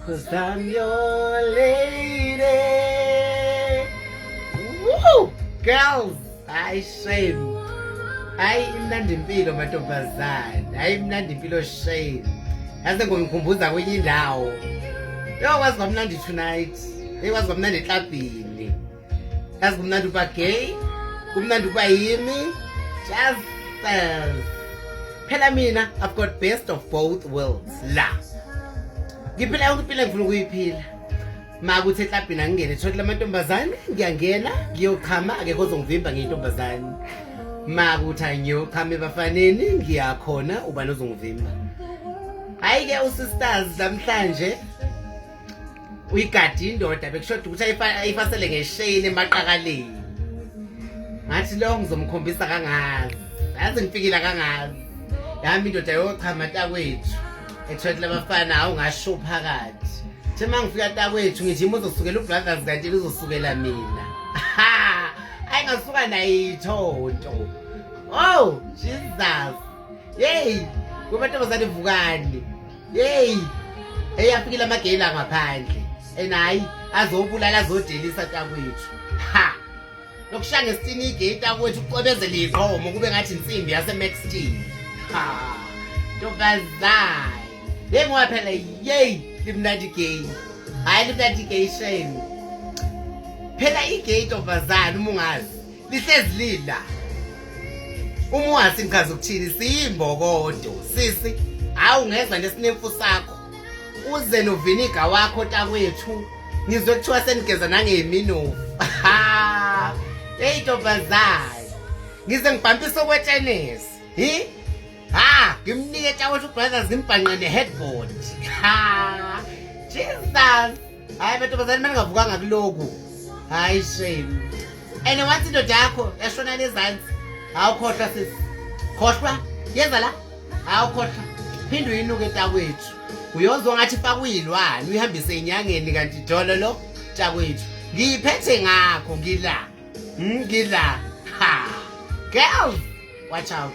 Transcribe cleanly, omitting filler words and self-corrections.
'cause I'm your lady. Woo! Girls, hayi shame. Hayi imnandi impilo mantombazane. Hayi imnandi impilo shame. Yaze ngikhumbuza kwenye indawo. Yokwazi kwamnandi tonight. Yokwazi kwamnandi eklabhini. Yazi kumnandi uba gay. Kumnandi uba yimi. Just phela mina I've got best of both worlds la. Ngiphila yonke impilo engifuna ukuyiphila. Makuthi eklabhini angingene ethole lamantombazane, ngiyangena, ngiyochama akekho ozongivimba ngeyintombazane. Makuthi angiyochama ebafaneni, ngiyakhona ubani ozongivimba. Hayi ke usisters namhlanje uyigadi indoda bekushoda ukuthi ayifasele ngeshayini emaqakaleni. Ngathi lo ngizomkhombisa kangazi. Yazi ngifikile kangazi. Yami indoda yochama takwethu. Ethwethe labafana awungasho phakathi. Nje mangifika takwethu ngithi imozosukela ubrothers kanti uzosukela mina. Ha! Ayingasuka nayithonto. Oh, Jesus. Hey! Kubantombazane vukani. Hey! Eyafikile amagela ngaphandle. Enayi azobulala azodelisa takwethu. Ha! Lokushanga esithini igate akwethu uqobezela iqhomo kube ngathi insimbi yase Max Steel. Ha! Ntombazane. Yengoba phela yey limnandi gay. Hayi limnandi gay shame. Phela igate ntombazane uma ungazi lihlezi lila. Uma ungazi ngikazi ukuthini siyimbokodo sisi. Hawu ngeza nesinemfu sakho. Uze noviniga wakho takwethu. Ngizwe kuthiwa senigeza nangeyiminofu. Ha! Hey ntombazane. Ngize ngibhampisa okwetennis. Hi? Ha, ngimnike takwethu brothers ngimbhanqe neheadboard. Ha! Jesus. Hayi bantombazane manje ngavukanga kuloku. Hayi shame. And wathi indoda yakho yashona lezansi. Awukhohlwa sisi. Khohlwa? Yenza la? Awukhohlwa. Phinde uyinuke takwethu. Uyozwa ngathi fakuyilwane uyihambise inyangeni kanti idolo lo takwethu. Ngiyiphethe ngakho ngila. Ngila. Ha. Girls, watch out.